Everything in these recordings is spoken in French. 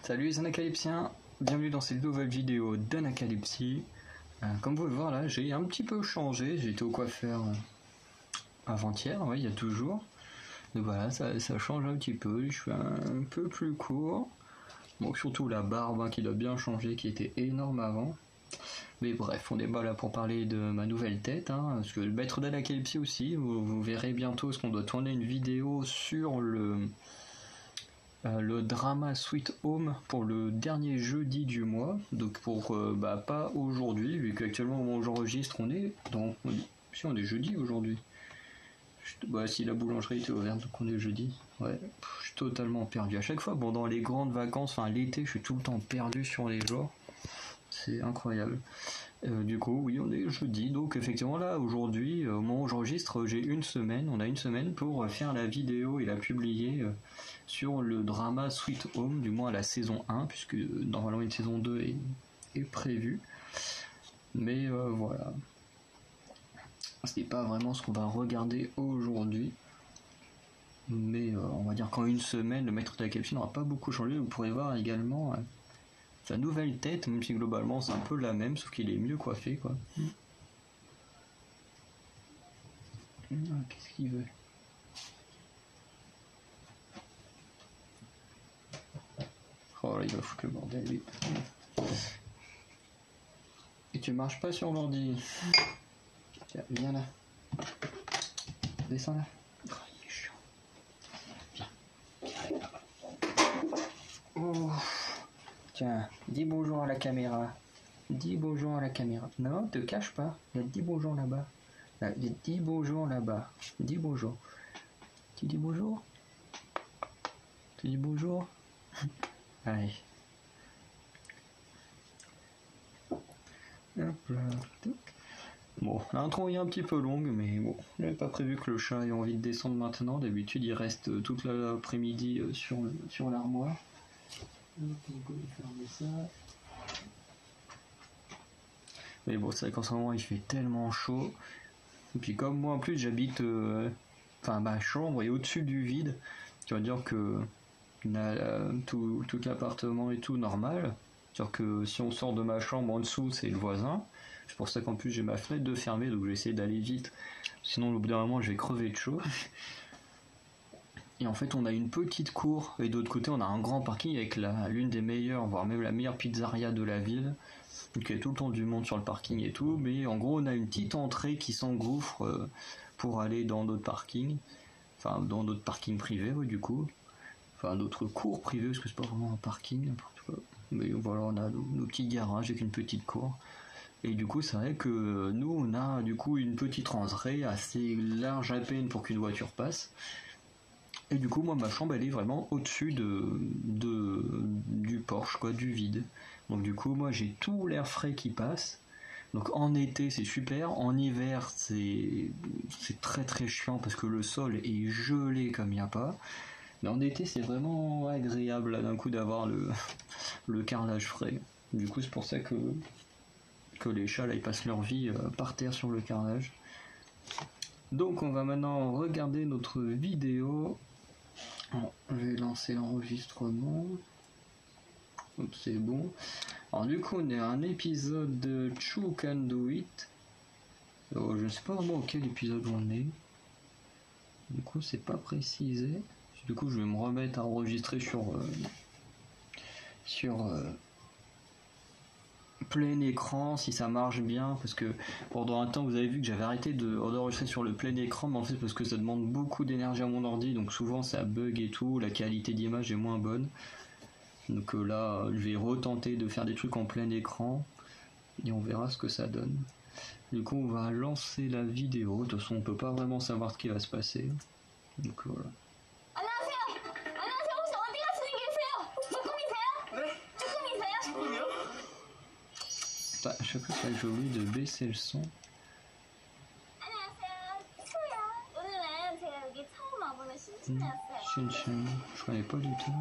Salut les Anacalypsiens, bienvenue dans cette nouvelle vidéo d'Anacalypsie. Comme vous pouvez le voir là, j'ai un petit peu changé, j'ai été au coiffeur avant-hier, ouais, il y a toujours. Donc voilà, ça change un petit peu, je suis un peu plus court. Bon, surtout la barbe hein, qui doit bien changer, qui était énorme avant. Mais bref, on n'est pas là pour parler de ma nouvelle tête, hein, parce que le maître d'Anacalypsie aussi, vous verrez bientôt, parce qu'on doit tourner une vidéo sur le drama Sweet Home pour le dernier jeudi du mois, donc pour pas aujourd'hui, vu qu'actuellement au moment où j'enregistre on est jeudi aujourd'hui. Si la boulangerie était ouverte, donc on est jeudi. Ouais, je suis totalement perdu. À chaque fois, bon, dans les grandes vacances, enfin l'été, je suis tout le temps perdu sur les jours. C'est incroyable. Du coup, oui, on est jeudi. Donc effectivement, là, aujourd'hui, au moment où j'enregistre, on a une semaine pour faire la vidéo et la publier sur le drama Sweet Home, du moins à la saison 1, puisque normalement une saison 2 est prévue. Mais voilà. Ce n'est pas vraiment ce qu'on va regarder aujourd'hui. Mais on va dire qu'en une semaine, le maître de la capsule n'aura pas beaucoup changé. Vous pourrez voir également sa nouvelle tête, même si globalement c'est un peu la même, sauf qu'il est mieux coiffé, quoi. Qu'est-ce qu'il veut? Oh là, il va foutre le bordel, lui. Et tu marches pas sur l'ordi. Tiens, viens là. Descends là. Oh, il est chiant. Viens. Oh. Tiens, dis bonjour à la caméra. Dis bonjour à la caméra. Non, te cache pas. Il y a 10 bonjours là-bas. Il y a 10 bonjours là-bas. Dis bonjour. Tu dis bonjour? Tu dis bonjour? Allez. Hop là. Bon, l'intro est un petit peu longue, mais bon, je n'avais pas prévu que le chat ait envie de descendre maintenant. D'habitude, il reste toute l'après-midi sur l'armoire. Mais bon, c'est vrai qu'en ce moment, il fait tellement chaud. Et puis comme moi, en plus, j'habite... ma chambre est au-dessus du vide. Tu vas dire que tout l'appartement est tout normal. C'est-à-dire que si on sort de ma chambre en dessous, c'est le voisin. C'est pour ça qu'en plus j'ai ma fenêtre de fermée, donc je vais essayer d'aller vite. Sinon au bout d'un moment je vais crever de chaud. Et en fait on a une petite cour, et de l'autre côté on a un grand parking avec l'une des meilleures, voire même la meilleure pizzeria de la ville. Donc il y a tout le temps du monde sur le parking et tout, mais en gros on a une petite entrée qui s'engouffre pour aller dans d'autres parkings. Enfin dans d'autres parkings privés, ouais, du coup. Enfin d'autres cours privés, parce que c'est pas vraiment un parking, n'importe quoi. Mais voilà, on a nos petits garages avec une petite cour. Et du coup, c'est vrai que nous, on a du coup une petite entrée assez large à peine pour qu'une voiture passe. Et du coup, moi, ma chambre, elle est vraiment au-dessus du porche, quoi, du vide. Donc du coup, moi, j'ai tout l'air frais qui passe. Donc en été, c'est super. En hiver, c'est très très chiant parce que le sol est gelé comme il n'y a pas. Mais en été, c'est vraiment agréable là, d'un coup d'avoir le carrelage frais. Du coup, c'est pour ça que les chats là, ils passent leur vie par terre sur le carrelage. Donc on va maintenant regarder notre vidéo. Alors, je vais lancer l'enregistrement. C'est bon. Alors du coup on est à un épisode de Chu Can Do It. Alors, je ne sais pas vraiment auquel épisode on est. Du coup c'est pas précisé. Du coup je vais me remettre à enregistrer sur plein écran si ça marche bien, parce que pendant un temps vous avez vu que j'avais arrêté d'enregistrer sur le plein écran, mais en fait parce que ça demande beaucoup d'énergie à mon ordi, donc souvent ça bug et tout, la qualité d'image est moins bonne. Donc là je vais retenter de faire des trucs en plein écran et on verra ce que ça donne. Du coup on va lancer la vidéo, de toute façon on peut pas vraiment savoir ce qui va se passer, donc voilà. À chaque fois j'ai oublié de baisser le son. Je connais pas du tout.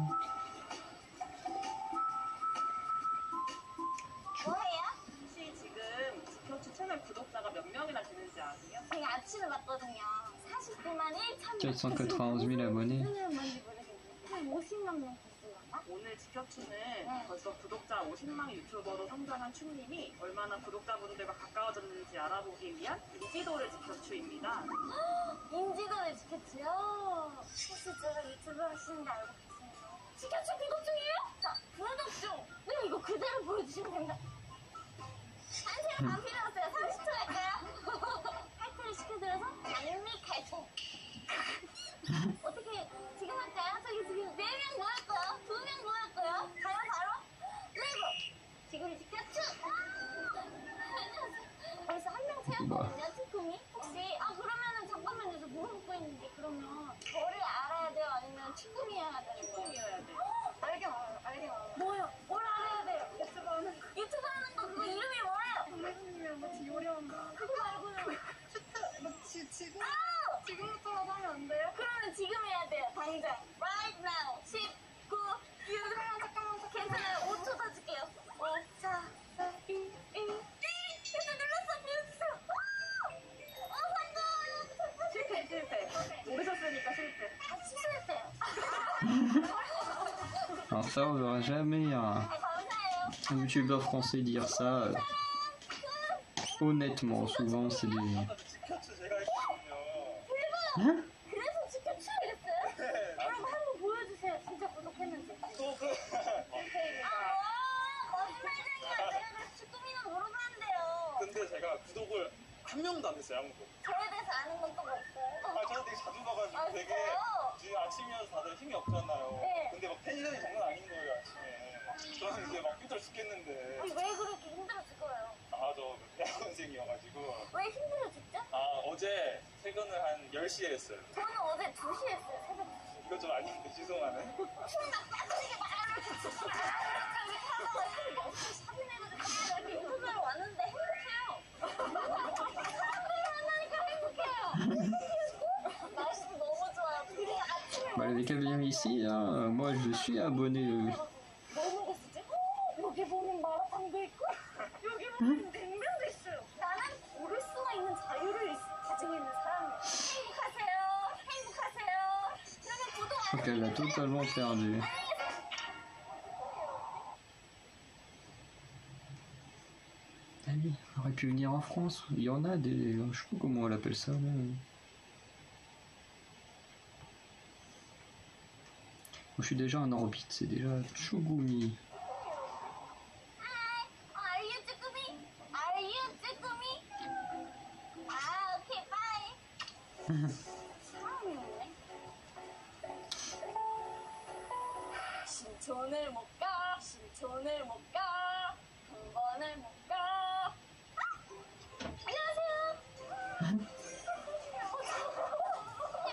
제가 아침에 봤거든요. 49만 1천 491 000 abonnés. 50만 명 봤어요. 오늘 지켜 지켜추는 벌써 구독자 50만 유튜버로 성장한 추님이 얼마나 구독자분들과 가까워졌는지 알아보기 위한 인지도를 지켜추입니다. 인지도를 지켰지요? 혹시 제가 유튜브 하시는 거 알고 계세요? 지켜추 구독 중이에요? 자, 구독 중! 네, 이거 그대로 보여주시면 됩니다. 한 시간 반 필요했어요. 30초 할까요? 하이트를 시켜드려서 장미 칼총. 어떻게 지금 할까요? 저기 지금 4명 모였고요. 2명 모였고요. 가요 바로? 레고! 지구를 지켜추! 벌써 한 명 채웠거든요, 쭈꾸미. 혹시 그러면은 잠깐만요. 저 물어보고 있는데 그러면 저를 알아야 돼요? 아니면 쭈꾸미여야 돼요? 쭈꾸미여야 돼. 알게 많아요. 알게 많아요. 뭐요? 뭘 알아야 돼요? 유튜브 하는 거. 유튜브 하는 거 그거 이름이 뭐예요? 선배님이랑 같이 요리한다. 그거 말고는 지금부터 하면 안 돼요? 그러면 지금 해야 돼요. 당장. Right now. 19, 6. 잠깐만. 괜찮아요. 5초 더 줄게요. 5, 4, 3, 2, 1. 계속 눌렀어. 보여주세요. 성공! 실패. 모르셨으니까 실패. 실수했어요. Alors ça, on verra jamais 감사해요. un youtubeur français dire ça. Honnêtement, souvent c'est des... 지켜추 제가 했거든요. Hein? 그래서 지켜추 이랬어요? 그럼 한번 보여주세요. 진짜 구독했는지. 구독을 거짓말쟁이야. 내가 그래서 쭈꾸미는 물어봤는데요. 근데 제가 구독을 한 명도 안 했어요, 아무도. 저에 대해서 아는 건 또 뭐 있어요? 저는 되게 자주 봐가지고 아, 되게 진짜요? 지금 아침이어서 다들 힘이 없잖아요. 네. 근데 막 텐션이 장난 아닌 거예요, 아침에. 저는 이제 막 힘들어 죽겠는데. 아니, 왜 그렇게 힘들어 죽어요? 저 대학원생이어가지고. 왜 힘들어 죽죠? 어제 퇴근을 한 10시에 했어요. 저는 어제 2시에 했어요. 새벽 2시. 이거 좀 아닌데 죄송하네. 춤막 빠지게 막 이렇게 하다가 이렇게 엄청 사진해가지고 이렇게 유튜브로 왔는데 행복해요. 사람들이 만나니까 행복해요. 날씨도 너무 좋아요. 그리고 아침에 Bah, les Caviens ici, hein, moi je suis abonné. 뭐 먹었지? 여기 보면 마라탕도 있고 여기 보면 냉면도 있어요. 나는 고를 수가 있는 자유를 가지고 있는 사람이에요. 행복하세요. 행복하세요. 그러면 구독 안 Donc elle a totalement perdu. Ah oui, on aurait pu venir en France. Il y en a des... Je sais pas comment on appelle ça. Là. Moi, je suis déjà en orbite, c'est déjà Chugumi. Hi, are you 쭈꾸미? Are you 쭈꾸미? 오케이, bye. 사람이 없네. 신촌을 못 가, 신촌을 못 가, 한 번을 못 가. 안녕하세요.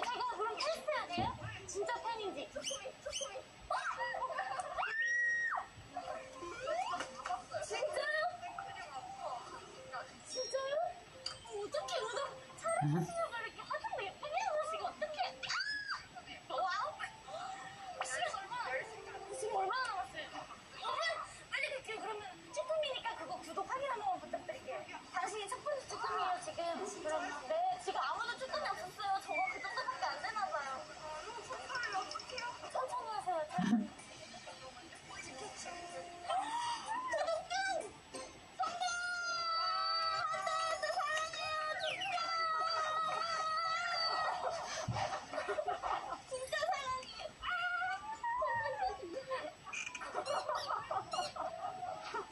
제가 그럼 테스트해야 돼요? 진짜 팬인지. 쭈꾸미. 진짜요? 어떻게 오늘 촬영하시려고 이렇게 화장도 예쁘게 해놓으시고 어떡해? 와우! 지금 얼마나 남았어요? 빨리 그러면 쭈꾸미니까 그거 구독 확인 한 번만 부탁드릴게요. 당신이 첫 번째 쭈꾸미예요 지금. 그러면 네, 지금 아무도 쭈꾸미 없었어요. 저거 그 정도밖에 안 되나 봐요. 천천히 어떡해요? 천천히 하세요. 천천히. 진짜 사랑해요.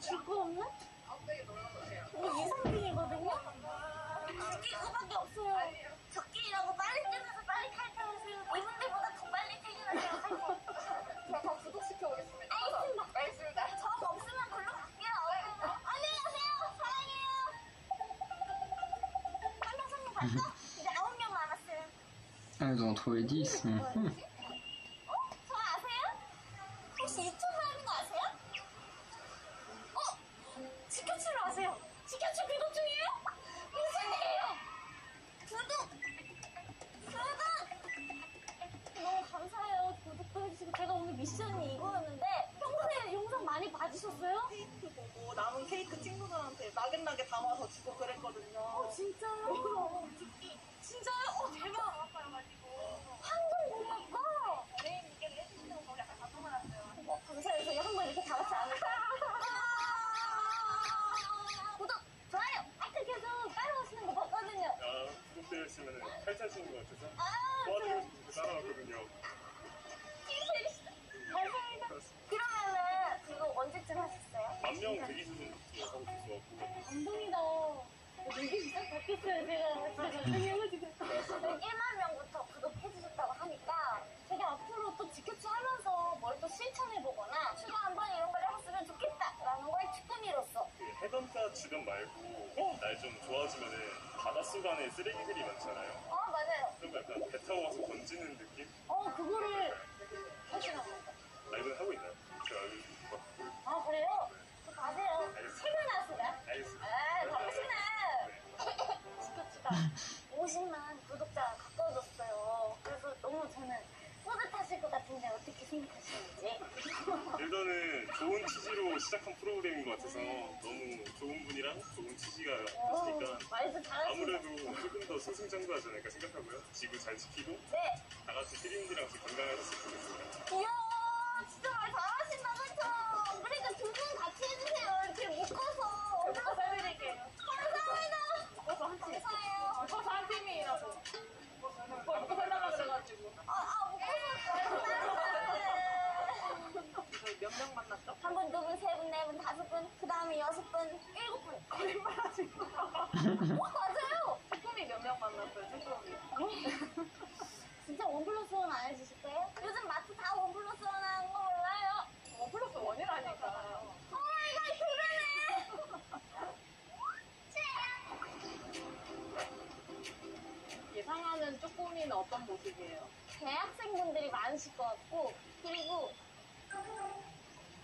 줄 거 없나? 우리 이상빈이거든요? 줄게 그거밖에 없어요. 적기라고 빨리 끝내서 빨리 탈퇴하세요. 이분들보다 더 빨리 퇴근하세요. 제가 다 구독시켜 오겠습니다. 알겠습니다. 정 없으면 글로 갈게요. 안녕하세요. 사랑해요. 한 명 성공 봤어? 이제 9명 남았어요. Ah, ils ont trouvé 10. 저 아세요? 혹시 유튜브 하는 거 아세요? 지켜추를 아세요? 지켜추 구독 중이에요? 무슨 일이에요? 구독! 너무 감사해요. 구독도 해주시고. 제가 오늘 미션이 이거였는데 평소에 영상 많이 봐주셨어요? 케이크 보고 남은 케이크 친구들한테 나긋나게 담아서 주고 그랬거든요. 진짜요? 진짜요? 대박! 황금 고맙고! 감사해요. 저희 한번 하시는 것 같아서 아, 도와드리고 싶어서 따라왔거든요. 감사합니다. 그러면은 그거 언제쯤 하셨어요? 10,000명 되기 수준 하고 있어서 감동이다. 되게 진짜 바뀌었어요. 제가 설명해주고 1만 명부터 구독해주셨다고 하니까 제가 앞으로 또 지켜치 하면서 뭘 또 실천해보거나 추가 한번 이런 걸 해봤으면 좋겠다라는 걸 축구미로써 해변가 주변 말고 날 좀 좋아지면은 바닷속 안에 쓰레기들이 많잖아요. 맞아요. 그런 거 약간 배 타고 가서 던지는 느낌? 그거를 하시는 거예요. 이건 하고 있나요? 제가 알고 있는 거. 아, 그래요? 저 가세요. 알겠습니다. 책을 나왔습니다. 알겠습니다. 바쁘시네. 지켜치가 50만 구독자가 가까워졌어요. 그래서 너무 저는 뿌듯하실 것 같은데 어떻게 생각하시는지. 일단은 좋은 취지로 시작한 프로그램인 것 같아서 너무 좋은 분이랑 좋은 취지가 있으니까 말도 잘하시네. 아무래도 조금 더 승승장구하지 않을까 생각하고요. 지구 잘 지키고 네. 다 같이 피디님들이랑 같이 건강하셨으면 좋겠습니다. 이야, 진짜 말 잘하신다, 그쵸? 그러니까 두 분 같이 해주세요. 이렇게 묶어서. 묶어서 해드릴게요. 감사합니다. 묶어서 한 팀. 감사해요. 묶어서 한 팀이라고. 묶어서 해달라 그래가지고. 저희 몇 명 만났죠? 한 분, 두 분, 세 분, 네 분, 다섯 분, 그 다음에 여섯 분, 일곱 분. 거짓말하지 마. 맞아요. 쭈꾸미 몇 명 만났어요, 쭈꾸미. 진짜 원 플러스 원 안 해주실 거예요? 요즘 마트 다 원 플러스 원 하는 거 몰라요? 원 플러스 원이라니까. 오마이갓, 그러네. 예상하는 쭈꾸미는 어떤 모습이에요? 대학생분들이 많으실 것 같고, 그리고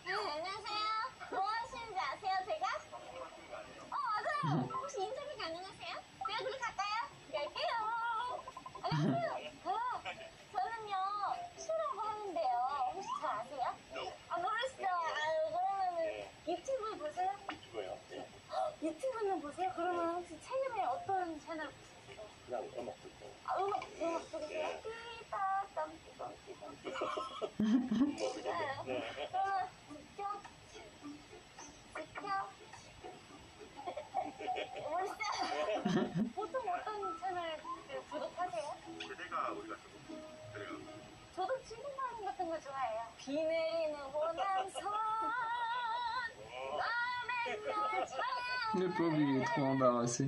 안녕하세요. 뭐 하시는지 아세요, 제가? 맞아요. 혹시 인터뷰 가능하세요? 제가 그럼 갈까요? 갈게요. 안녕하세요. 저는요, 슈라고 하는데요. 혹시 저 아세요? 모르시죠? 그러면은 유튜브 보세요? 이거요? 유튜브는 보세요? 그러면 혹시 최근에 어떤 채널 보셨어요? 그냥 음악 듣고. 음악 들으세요? 띠따땀 띠땀 네. 그러면 지켜? 모르시죠? 보통 어떤 채널 구독하세요? 세대가 우리 같은 거. 세대가. 저도 친구 방송 같은 거 좋아해요. 비 내리는 호남선 밤에 널 Le pauvre, il est trop embarrassé.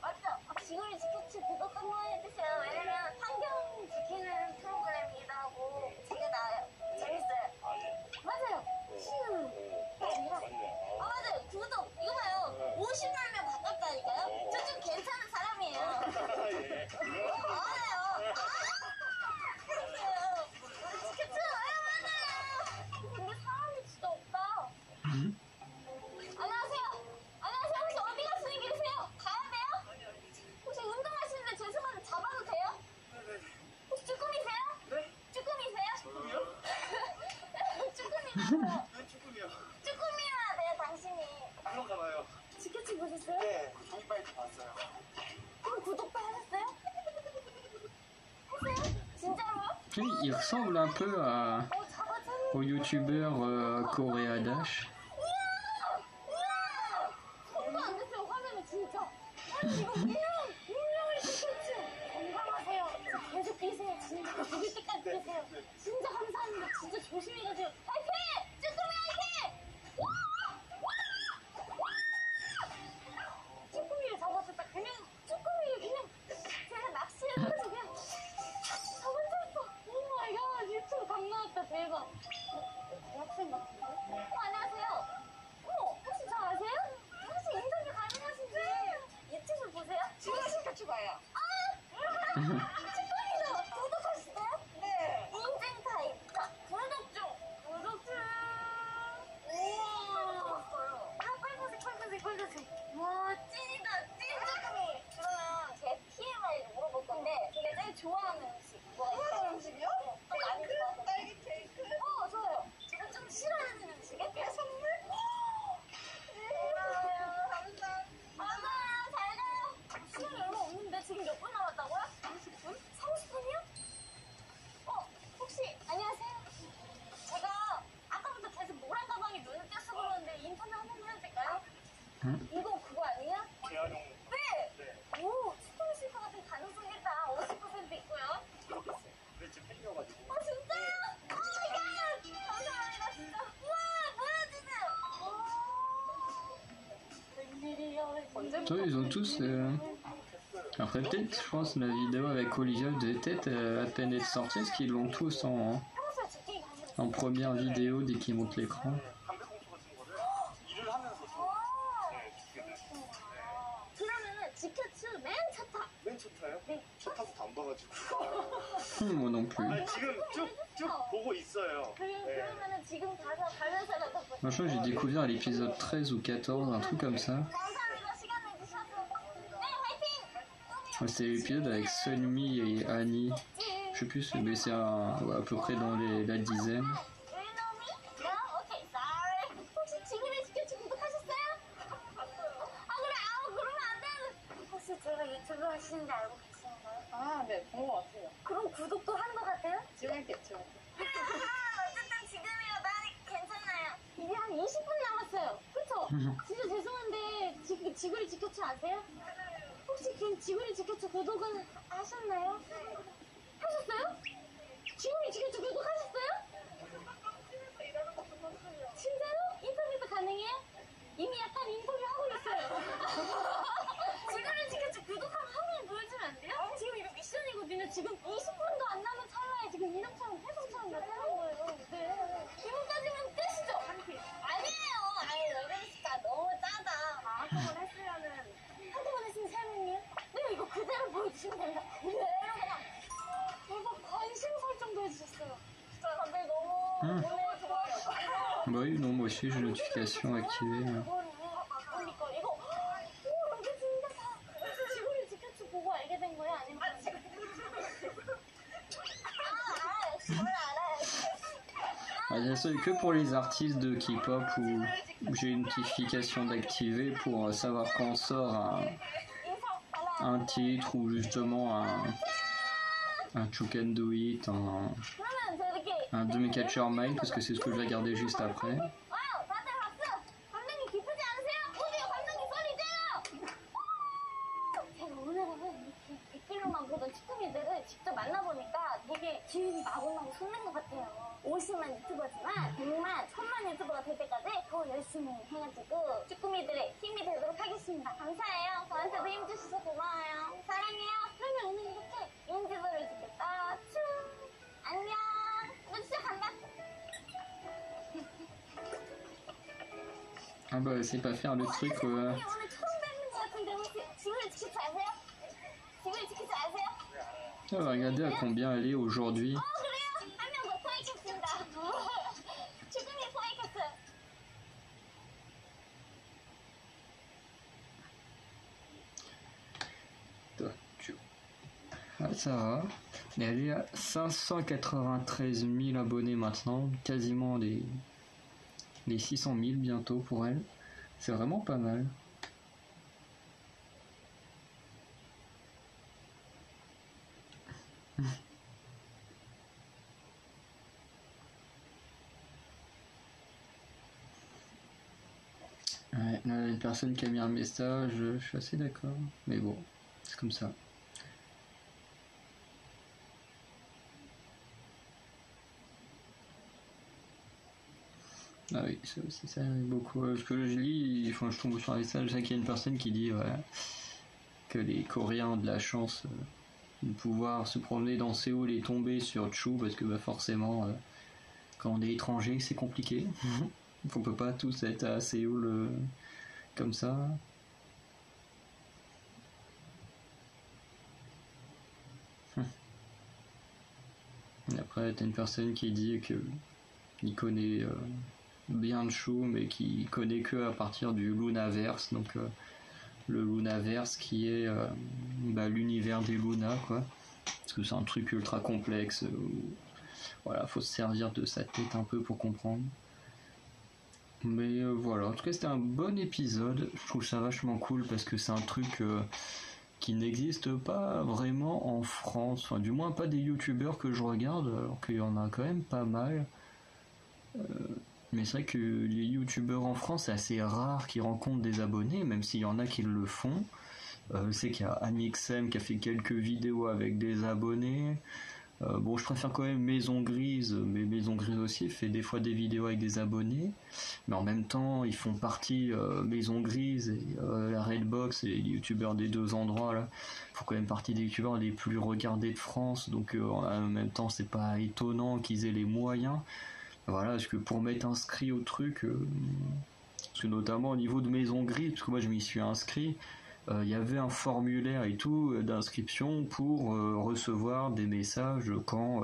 맞죠? 지구를 지켜치 구독 한번 해주세요. 왜냐면 환경 지키는 프로그램이기도 하고 되게 나아요. 재밌어요. 맞아요. 맞아요. 구독 이거 봐요. 50만 명 가깝다니까요. 저 좀 괜찮은 사람이에요. 맞아요. 그랬어요. 지켜치 맞아요. 근데 사람이 진짜 없다. 안녕하세요. 혹시 어디 가시는 길이세요? 가야 돼요? 혹시 운동하시는데 죄송한데 잡아도 돼요? 혹시 쭈꾸미세요? 네? 쭈꾸미세요? 저요? 쭈꾸미라고요. 네, 쭈꾸미요. 쭈꾸미여야 돼요, 당신이. 그런가 봐요. 지켜치 보셨어요? 네, 종이파이트 봤어요. 그럼 구독도 하셨어요? 했어요? 진짜로요? Il ressemble un peu 잡아줘요. au youtubeur Korea Dash. 손도 안 됐어요, 화면에 진짜. 아니, 이거 운명을 지켰지. 건강하세요. 계속 뛰세요, 진짜. 죽을 때까지 뛰세요. 진짜 감사합니다. 진짜 조심히 가세요. 화이팅! 쭈꾸미 화이팅! 쭈꾸미를 잡았을 때 쭈꾸미를 그냥 제가 낚시를 해서 그냥 잡았어. 오 마이 갓, 유튜브 강 나왔다, 대박. 대학생 같은데? 안녕하세요. 혹시 저 아세요? 혹시 인터뷰 가능하신지 유튜브 보세요? 지금 같이 봐요. 쭈꾸미도 구독하시나요? 네. 인증 타임. 구독 중. 우와. 빨간색. 와, 찐이다. 찐 쭈꾸미. 그러면 제 TMI를 물어볼 건데 제가 제일 좋아하는 음식 뭐가 있어요? 음식이요? 케이크? 딸기 케이크? 좋아요. 제가 좀 싫어하는 음식은? 해산물? 감사합니다. 잘 가요. 시간이 얼마 없는데 지금 몇 분 남았다고요? 30분? 아 진짜요? 오마이갓! 감사합니다 진짜. 우와 뭐야 진짜. 웬일이야. 언제부터? Toi, ils ont tous. Après, peut-être, je pense, la vidéo avec Olivia devait peut-être à peine être sortie, parce qu'ils l'ont tous 평소에 집게 가지고 en première vidéo dès qu'ils montent l'écran. 담배 꽁초 같은 거를 일을 하면서 네, 주게 됐어요. 그러면은 지켜츠 맨첫 타. 맨 첫 타요? 네. 첫 타도 안 봐가지고. Moi non plus. 아니, 지금 쭉 보고 있어요. 그러면은 지금 가서 가면서 가서 Franchement, j'ai découvert à l'épisode 13 ou 14, un truc comme ça. 감사합니다 시간 내주셔서. 네 화이팅. C'était l'épisode avec Sunmi et Annie. Je sais plus, mais c'est à peu près dans la dizaine. 윌노미? No? 오케이, sorry. 혹시 지구를 지켜치 구독하셨어요? 아 그래, 그러면 안 되는. 혹시 제가 유튜브 하시는 줄 알고 계신가요? 아, 네, 본 것 같아요. 그럼 구독도 한 것 같아요? 찍을게요. 어쨌든 지금이라도 하니 괜찮아요. 이제 한 20분 남았어요. 그쵸? 진짜 죄송한데 지구를 지켜치 아세요? 혹시 그 지구를 지켜치 구독은 하셨나요? 하셨어요? 지구를 지켜치 구독하셨어요? 진짜로? 인터뷰도 가능해요? 이미 약간 인터뷰 하고 있어요. 지구를 지켜치 구독 한번 보여주면 안 돼요? 지금 이거 미션이거든요. 지금 20분도 안 남은 찰나에 지금 이놈처럼 해성처럼 나타난 거예요. 네. 이분까지면 끝이죠? 아니에요. 아니, 너네니까 너무 짜다. 한번 했으면은 한두번 했으면 3명이요? 네, 이거 그대로 보여주시면 됩니다. 그대로 그냥. 이거 관심 설정도 해주셨어요. 진짜 다들 너무 오늘 좋아요. Bah oui, non, moi aussi j'ai notification activée. 그러니까 이거 이게 진짜 다 지구를 지켜주 보고 알게 된 거야? 아니면 역시 뭘 알아요. C'est que pour les artistes de K-pop où j'ai une notification d'activer pour savoir quand sort un titre ou justement un Chook and Do It, 그러면 저렇게 un Dreamcatcher Mind, parce que c'est ce que je vais regarder juste après. 와우 다들 박수. 감독님 기쁘지 않으세요? 오디오 감독님 소리 져요. 제가 오늘은 이렇게 댓글로만 보던 쭈꾸미들을 직접 만나보니까 되게 기운이 마구마구 솟는 것 같아요. 50만 유튜버지만 100만, 1000만 유튜버가 될 때까지 더 열심히 해가지고 쭈꾸미들의 힘이 되도록 하겠습니다. 감사해요. 저한테도 힘 주셔서 고마워요. 사랑해요. 그러면 오늘 이렇게 인지도를 주겠다. 춤 안녕. 너 진짜 간다. Ah bah c'est pas faire le truc 오늘 처음 뵙는 것 같은데 혹시 지구를 지키지 아세요? 지구를 지키지 아세요? on va regarder à combien elle est aujourd'hui. 그래요? 한 명 더 포획했습니다. 쭈꾸미 포획했어요. Ah, ça va. Elle est à 593 000 abonnés maintenant, quasiment les 600 000 bientôt pour elle. C'est vraiment pas mal. Ouais, là, une personne qui a mis un message, je suis assez d'accord. Mais bon, c'est comme ça. Ah oui, ça aussi, ça arrive beaucoup. Parce que je lis, enfin, je tombe sur un message, je sais qu'il y a une personne qui dit voilà, que les Coréens ont de la chance de pouvoir se promener dans Séoul et tomber sur Chou, parce que bah, forcément, quand on est étranger, c'est compliqué. On peut pas tous être à Séoul comme ça. Et après, t'as une personne qui dit que il connaît bien Chou, mais qui connaît que à partir du Lunaverse, donc le Lunaverse qui est l'univers des Luna, quoi. Parce que c'est un truc ultra complexe où voilà, faut se servir de sa tête un peu pour comprendre. Mais voilà, en tout cas c'était un bon épisode, je trouve ça vachement cool parce que c'est un truc qui n'existe pas vraiment en France, enfin du moins pas des youtubeurs que je regarde, alors qu'il y en a quand même pas mal. Mais c'est vrai que les youtubeurs en France c'est assez rare qu'ils rencontrent des abonnés, même s'il y en a qui le font. Je sais qu'il y a Amixem qui a fait quelques vidéos avec des abonnés. Bon, je préfère quand même Maison Grise, mais Maison Grise aussi fait des fois des vidéos avec des abonnés, mais en même temps, ils font partie, Maison Grise et la Redbox et les youtubeurs des deux endroits là, font quand même partie des youtubeurs les plus regardés de France, donc en même temps, c'est pas étonnant qu'ils aient les moyens. Voilà, parce que pour m'être inscrit au truc, parce que notamment au niveau de Maison Grise, parce que moi je m'y suis inscrit, il y avait un formulaire et tout d'inscription pour recevoir des messages quand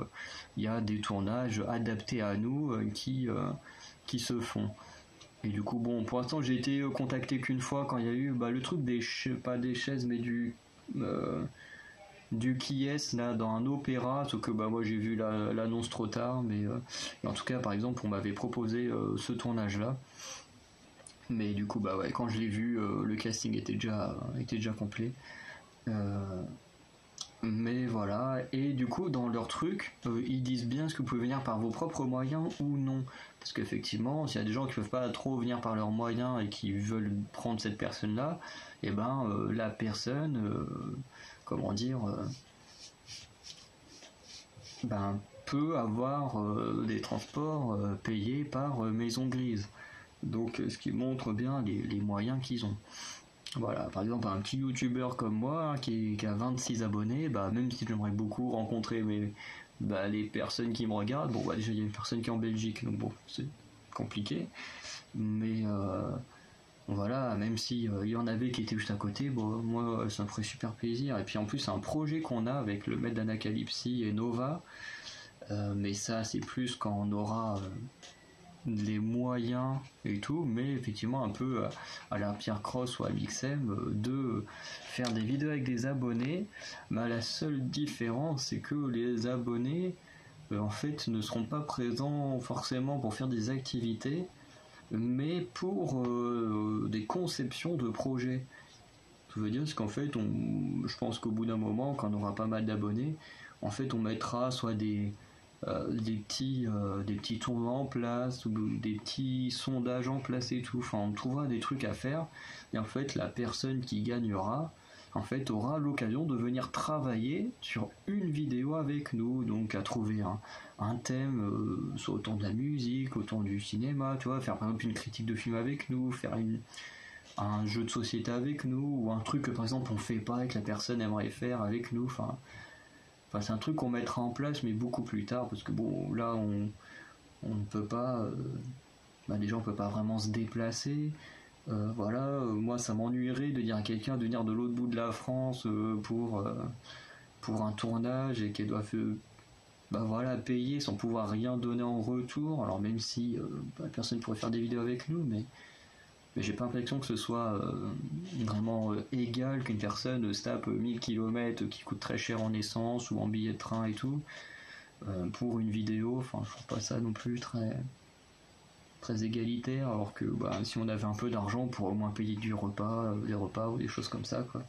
il y a des tournages adaptés à nous qui se font. Et du coup, bon, pour l'instant, j'ai été contacté qu'une fois quand il y a eu le truc pas des chaises, mais du qui est là dans un opéra, sauf que moi j'ai vu l'annonce trop tard, mais en tout cas, par exemple, on m'avait proposé ce tournage-là. Mais du coup, ouais, quand je l'ai vu, le casting était déjà complet. Mais voilà, et du coup, dans leur truc, ils disent bien est-ce que vous pouvez venir par vos propres moyens ou non. Parce qu'effectivement, s'il y a des gens qui peuvent pas trop venir par leurs moyens et qui veulent prendre cette personne-là, et la personne, comment dire, peut avoir des transports payés par Maison Grise. Donc ce qui montre bien les moyens qu'ils ont. Voilà, par exemple un petit youtubeur comme moi qui a 26 abonnés, même si j'aimerais beaucoup rencontrer les personnes qui me regardent, déjà il y a une personne qui est en Belgique, donc bon, c'est compliqué. Mais voilà, même si il y en avait qui étaient juste à côté, moi ça me ferait super plaisir. Et puis en plus c'est un projet qu'on a avec le maître d'Anacalypsie et Nova, mais ça c'est plus quand on aura les moyens et tout, mais effectivement un peu à la Pierre Cross ou à Mixem, de faire des vidéos avec des abonnés. La seule différence c'est que les abonnés en fait ne seront pas présents forcément pour faire des activités, mais pour des conceptions de projets. Ça veut dire qu'en fait je pense qu'au bout d'un moment, quand on aura pas mal d'abonnés, en fait on mettra soit des petits tournois en place ou des petits sondages en place et tout, enfin on trouvera des trucs à faire, et en fait la personne qui gagnera en fait aura l'occasion de venir travailler sur une vidéo avec nous, donc à trouver un thème, soit autant de la musique, autant du cinéma, tu vois, faire par exemple une critique de film avec nous, faire un jeu de société avec nous, ou un truc que par exemple on fait pas et que la personne aimerait faire avec nous, enfin c'est un truc qu'on mettra en place, mais beaucoup plus tard, parce que là, on ne peut pas... déjà, on peut pas vraiment se déplacer. Moi, ça m'ennuierait de dire à quelqu'un de venir de l'autre bout de la France pour un tournage et qu'elle doit payer sans pouvoir rien donner en retour. Alors même si personne pourrait faire des vidéos avec nous, mais j'ai pas l'impression que ce soit vraiment égal qu'une personne se tape 1000 km qui coûte très cher en essence ou en billets de train et tout pour une vidéo. Enfin, je trouve pas ça non plus très égalitaire, alors que si on avait un peu d'argent, on pourrait au moins payer des repas ou des choses comme ça, quoi.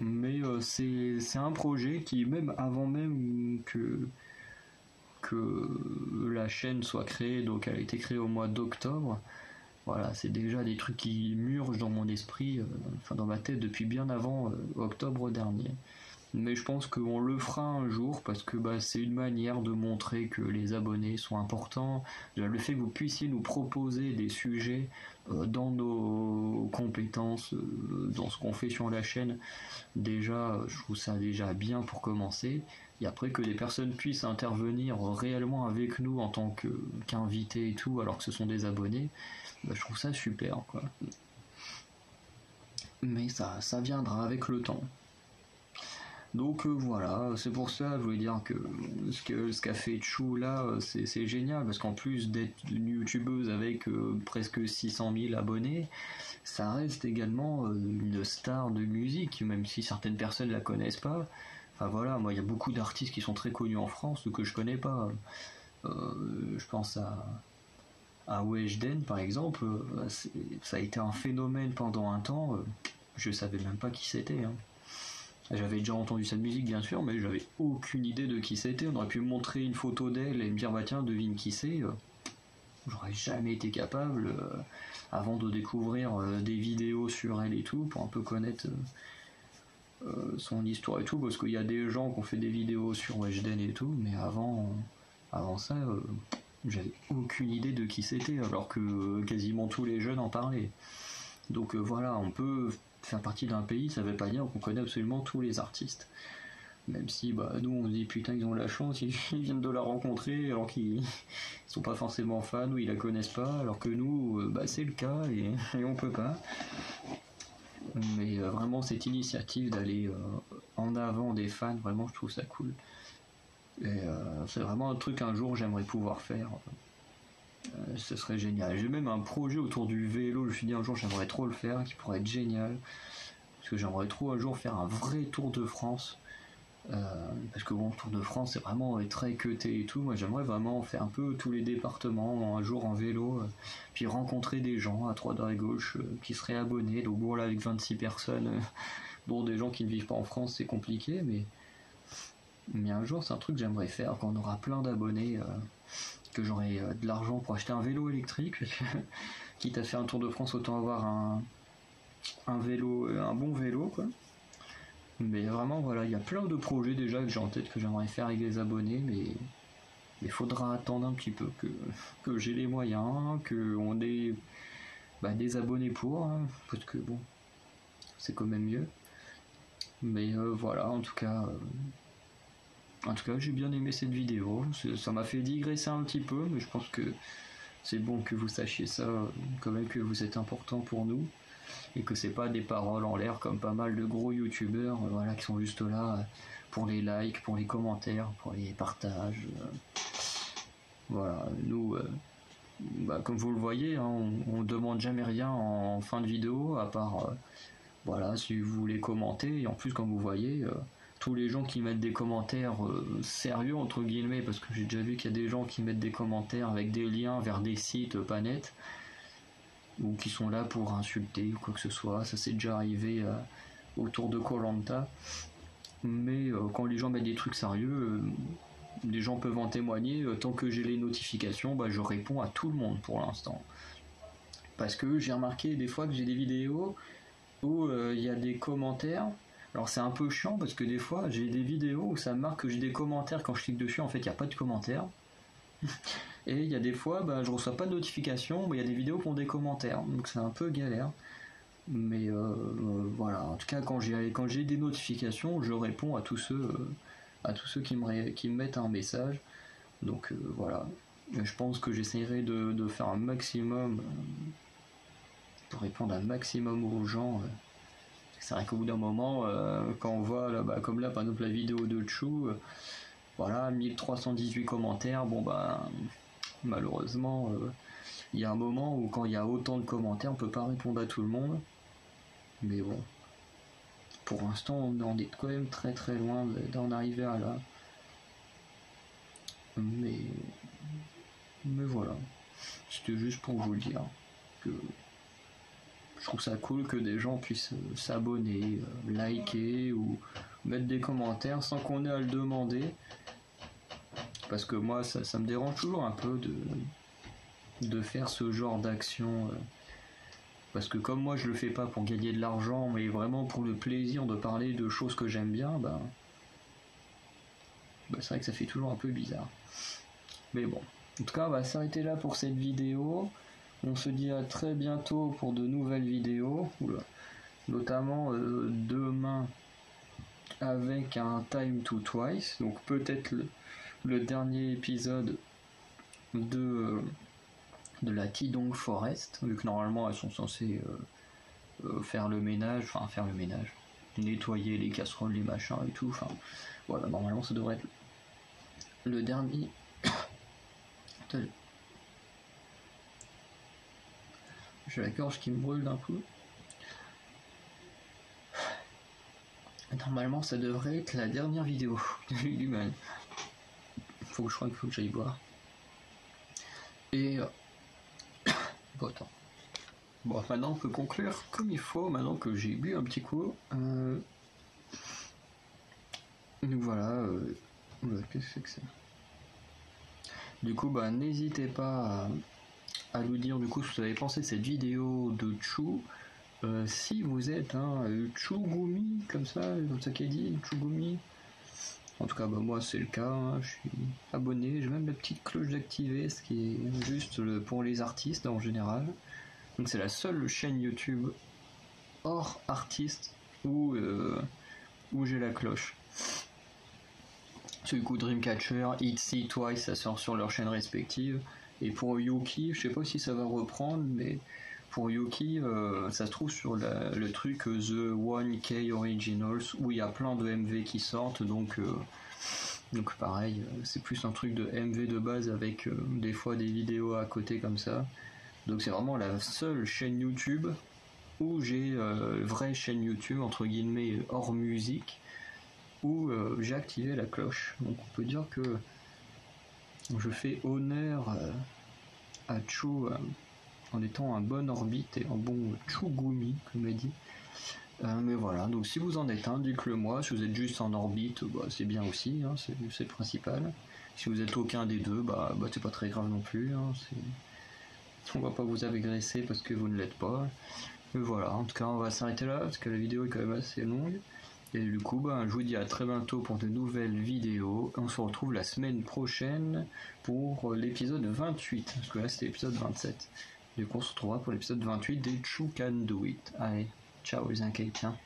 Mais c'est un projet qui, même avant même que la chaîne soit créée, donc elle a été créée au mois d'octobre. Voilà, c'est déjà des trucs qui murgent dans mon esprit, dans ma tête depuis bien avant octobre dernier. Mais je pense qu'on le fera un jour parce que c'est une manière de montrer que les abonnés sont importants. Le fait que vous puissiez nous proposer des sujets dans nos compétences, dans ce qu'on fait sur la chaîne, déjà, je trouve ça déjà bien pour commencer. Et après que des personnes puissent intervenir réellement avec nous en tant qu'invités et tout, alors que ce sont des abonnés, je trouve ça super, quoi. Mais ça viendra avec le temps. Donc voilà, c'est pour ça, je voulais dire que ce qu'a fait Chou là, c'est génial, parce qu'en plus d'être une youtubeuse avec presque 600 000 abonnés, ça reste également une star de musique, même si certaines personnes la connaissent pas. Enfin voilà, moi il y a beaucoup d'artistes qui sont très connus en France que je connais pas. Je pense à Weshden par exemple, ça a été un phénomène pendant un temps, je savais même pas qui c'était. J'avais déjà entendu cette musique bien sûr, mais j'avais aucune idée de qui c'était. On aurait pu me montrer une photo d'elle et me dire tiens, devine qui c'est. J'aurais jamais été capable avant de découvrir des vidéos sur elle et tout pour un peu connaître son histoire et tout, parce qu'il y a des gens qui ont fait des vidéos sur Weshden et tout, mais avant ça, j'avais aucune idée de qui c'était, alors que quasiment tous les jeunes en parlaient. Donc voilà, on peut faire partie d'un pays, ça veut pas dire qu'on connaît absolument tous les artistes. Même si nous on se dit putain ils ont la chance, ils viennent de la rencontrer alors qu'ils sont pas forcément fans ou ils la connaissent pas, alors que nous c'est le cas et on peut pas. Mais vraiment cette initiative d'aller en avant des fans, vraiment je trouve ça cool. Et c'est vraiment un truc un jour j'aimerais pouvoir faire. Ce serait génial. J'ai même un projet autour du vélo, je me suis dit un jour j'aimerais trop le faire, qui pourrait être génial. Parce que j'aimerais trop un jour faire un vrai Tour de France. Parce que bon, Tour de France c'est vraiment très cuté et tout. Moi j'aimerais vraiment faire un peu tous les départements un jour en vélo, puis rencontrer des gens à droite à gauche qui seraient abonnés. Donc bon là avec 26 personnes, bon des gens qui ne vivent pas en France c'est compliqué, mais un jour c'est un truc que j'aimerais faire quand on aura plein d'abonnés, que j'aurai de l'argent pour acheter un vélo électrique. Quitte à faire un Tour de France, autant avoir un vélo, un bon vélo quoi. Mais vraiment voilà, il y a plein de projets déjà que j'ai en tête que j'aimerais faire avec les abonnés, mais il faudra attendre un petit peu que j'ai les moyens, qu'on ait des abonnés pour, hein, parce que bon, c'est quand même mieux. Mais voilà, en tout cas j'ai bien aimé cette vidéo, ça m'a fait digresser un petit peu, mais je pense que c'est bon que vous sachiez ça, quand même que vous êtes important pour nous. Et que c'est pas des paroles en l'air comme pas mal de gros youtubeurs qui sont juste là pour les likes, pour les commentaires, pour les partages. Voilà, nous, comme vous le voyez, hein, on demande jamais rien en fin de vidéo, à part si vous voulez commenter. Et en plus, comme vous voyez, tous les gens qui mettent des commentaires sérieux, entre guillemets, parce que j'ai déjà vu qu'il y a des gens qui mettent des commentaires avec des liens vers des sites pas nets, ou qui sont là pour insulter ou quoi que ce soit. Ça s'est déjà arrivé autour de Koh-Lanta. Mais quand les gens mettent des trucs sérieux, les gens peuvent en témoigner. Tant que j'ai les notifications, je réponds à tout le monde pour l'instant. Parce que j'ai remarqué des fois que j'ai des vidéos où il y a des commentaires. Alors c'est un peu chiant parce que des fois j'ai des vidéos où ça marque que j'ai des commentaires. Quand je clique dessus, en fait il n'y a pas de commentaires. Et il y a des fois, je reçois pas de notification, mais il y a des vidéos qui ont des commentaires, donc c'est un peu galère. Mais voilà, en tout cas quand j'ai des notifications, je réponds à tous ceux qui me mettent un message. Donc voilà, je pense que j'essaierai de faire un maximum pour répondre un maximum aux gens. C'est vrai qu'au bout d'un moment, quand on voit là, comme là par exemple la vidéo de Chou, 1318 commentaires, malheureusement, il y a un moment où quand il y a autant de commentaires, on peut pas répondre à tout le monde. Mais bon, pour l'instant, on en est quand même très très loin d'en arriver à là. Mais voilà, c'était juste pour vous le dire que je trouve ça cool que des gens puissent s'abonner, liker ou mettre des commentaires sans qu'on ait à le demander. Parce que moi ça me dérange toujours un peu de faire ce genre d'action, parce que comme moi je le fais pas pour gagner de l'argent mais vraiment pour le plaisir de parler de choses que j'aime bien, c'est vrai que ça fait toujours un peu bizarre. Mais bon, en tout cas on va s'arrêter là pour cette vidéo. On se dit à très bientôt pour de nouvelles vidéos, notamment demain avec un Time to Twice, donc peut-être le dernier épisode de la Tidong Forest, vu que normalement elles sont censées faire le ménage, nettoyer les casseroles, les machins et tout, voilà, normalement ça devrait être le dernier. J'ai la gorge qui me brûle d'un coup. Normalement ça devrait être la dernière vidéo. J'ai eu du mal. Je crois qu'il faut que j'aille boire. Et bon, attends. Bon, maintenant on peut conclure comme il faut, maintenant que j'ai bu un petit coup. Donc voilà. Qu'est-ce que c'est ? Du coup, n'hésitez pas à nous dire du coup ce que vous avez pensé de cette vidéo de Chou. si vous êtes un Chugumi, comme ça qu'il dit, Chugumi. En tout cas, bah, moi c'est le cas, hein, je suis abonné, j'ai même la petite cloche d'activer, ce qui est juste pour les artistes en général. Donc c'est la seule chaîne YouTube hors artiste où j'ai la cloche. Du coup, Dreamcatcher, Itzy, Twice, ça sort sur leurs chaînes respectives. Et pour Yuki, je sais pas si ça va reprendre, mais pour Yuki, ça se trouve sur le truc The 1K Originals, où il y a plein de MV qui sortent, donc pareil, c'est plus un truc de MV de base avec des fois des vidéos à côté comme ça. Donc c'est vraiment la seule chaîne YouTube où j'ai vraie chaîne YouTube, entre guillemets, hors musique, où j'ai activé la cloche. Donc on peut dire que je fais honneur à Chou en étant un bon orbite et un bon Chugumi, comme elle dit. Mais voilà, donc si vous en êtes un, dites-le moi. Si vous êtes juste en orbite, bah, c'est bien aussi, hein, c'est le principal. Si vous êtes aucun des deux, bah c'est pas très grave non plus. Hein, on va pas vous agresser parce que vous ne l'êtes pas. Mais voilà, en tout cas on va s'arrêter là parce que la vidéo est quand même assez longue. Et du coup, bah, je vous dis à très bientôt pour de nouvelles vidéos. On se retrouve la semaine prochaine pour l'épisode 28. Parce que là, c'était l'épisode 27. Du coup, on se retrouvera pour l'épisode 28 des Chou Can Do It. Allez, ciao les inquiétants.